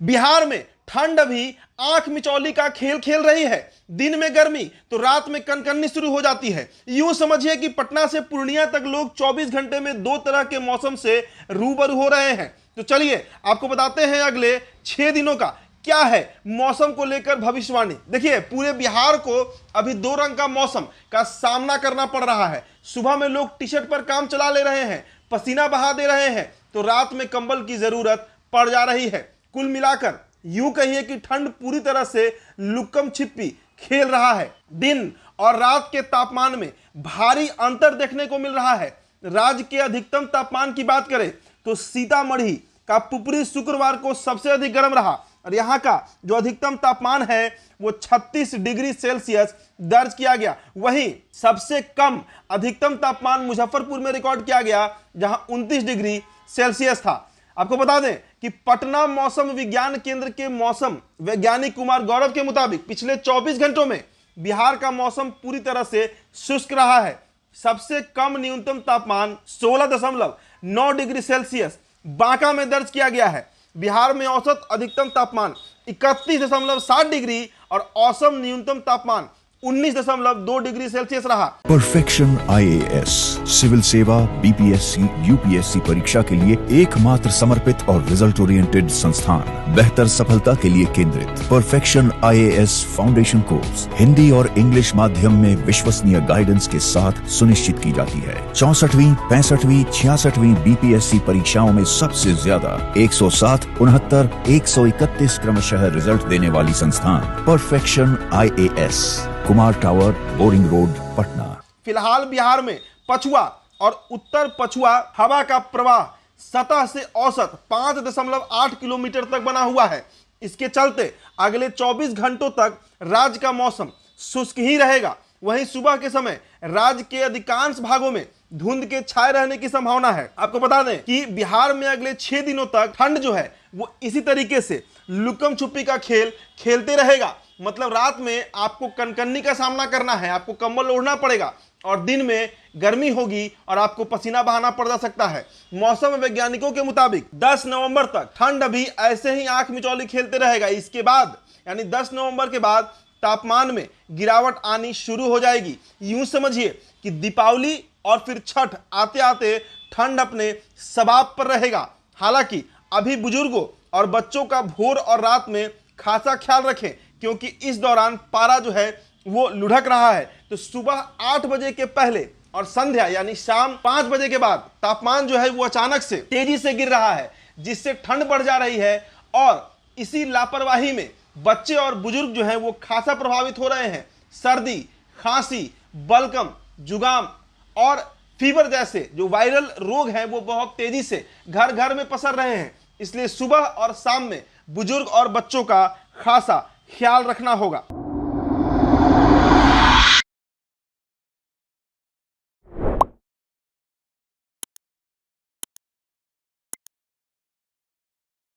बिहार में ठंड अभी आंख मिचौली का खेल खेल रही है। दिन में गर्मी तो रात में कनकनी शुरू हो जाती है। यूं समझिए कि पटना से पूर्णिया तक लोग 24 घंटे में दो तरह के मौसम से रूबरू हो रहे हैं। तो चलिए आपको बताते हैं अगले 6 दिनों का क्या है मौसम को लेकर भविष्यवाणी। देखिए पूरे बिहार को अभी दो रंग का मौसम का सामना करना पड़ रहा है। सुबह में लोग टी शर्ट पर काम चला ले रहे हैं, पसीना बहा दे रहे हैं, तो रात में कंबल की जरूरत पड़ जा रही है। कुल मिलाकर यूं कहिए कि ठंड पूरी तरह से लुक्कम छिपी खेल रहा है। दिन और रात के तापमान में भारी अंतर देखने को मिल रहा है। राज्य के अधिकतम तापमान की बात करें तो सीतामढ़ी का पुपरी शुक्रवार को सबसे अधिक गर्म रहा और यहाँ का जो अधिकतम तापमान है वो 36 डिग्री सेल्सियस दर्ज किया गया। वहीं सबसे कम अधिकतम तापमान मुजफ्फरपुर में रिकॉर्ड किया गया जहां 29 डिग्री सेल्सियस था। आपको बता दें कि पटना मौसम विज्ञान केंद्र के मौसम वैज्ञानिक कुमार गौरव के मुताबिक पिछले 24 घंटों में बिहार का मौसम पूरी तरह से शुष्क रहा है। सबसे कम न्यूनतम तापमान 16.9 डिग्री सेल्सियस बांका में दर्ज किया गया है। बिहार में औसत अधिकतम तापमान 31.7 डिग्री और औसत न्यूनतम तापमान 19.2 डिग्री सेल्सियस रहा। परफेक्शन आईएएस सिविल सेवा बीपीएससी यूपीएससी परीक्षा के लिए एकमात्र समर्पित और रिजल्ट ओरिएंटेड संस्थान, बेहतर सफलता के लिए केंद्रित। Perfection IAS foundation course Hindi और इंग्लिश माध्यम में विश्वसनीय गाइडेंस के साथ सुनिश्चित की जाती है। 64वीं, 65वीं, 66वीं बीपीएससी परीक्षाओं में सबसे ज्यादा 107, 69, 131 क्रमशः रिजल्ट देने वाली संस्थान perfection IAS, Kumar tower, boring road, Patna. फिलहाल बिहार में पछुआ और उत्तर पछुआ हवा का प्रवाह सतह से औसत 5.8 किलोमीटर तक बना हुआ है। इसके चलते अगले 24 घंटों तक राज्य का मौसम शुष्क ही रहेगा। वहीं सुबह के समय राज्य के अधिकांश भागों में धुंध के छाए रहने की संभावना है। आपको बता दें कि बिहार में अगले 6 दिनों तक ठंड जो है वो इसी तरीके से लुक्कम छुपी का खेल खेलते रहेगा। मतलब रात में आपको कनकनी का सामना करना है, आपको कंबल ओढ़ना पड़ेगा और दिन में गर्मी होगी और आपको पसीना बहाना पड़ जा सकता है। मौसम वैज्ञानिकों के मुताबिक 10 नवंबर तक ठंड अभी ऐसे ही आंख मिचौली खेलते रहेगा। इसके बाद यानी 10 नवंबर के बाद तापमान में गिरावट आनी शुरू हो जाएगी। यूं समझिए कि दीपावली और फिर छठ आते आते ठंड अपने सबाब पर रहेगा। हालांकि अभी बुजुर्गों और बच्चों का भोर और रात में खासा ख्याल रखें क्योंकि इस दौरान पारा जो है वो लुढ़क रहा है। तो सुबह 8 बजे के पहले और संध्या यानी शाम 5 बजे के बाद तापमान जो है वो अचानक से तेजी से गिर रहा है, जिससे ठंड बढ़ जा रही है और इसी लापरवाही में बच्चे और बुजुर्ग जो हैं वो खासा प्रभावित हो रहे हैं। सर्दी, खांसी, बलगम, जुकाम और फीवर जैसे जो वायरल रोग हैं वो बहुत तेजी से घर घर में पसर रहे हैं। इसलिए सुबह और शाम में बुजुर्ग और बच्चों का खासा ख्याल रखना होगा।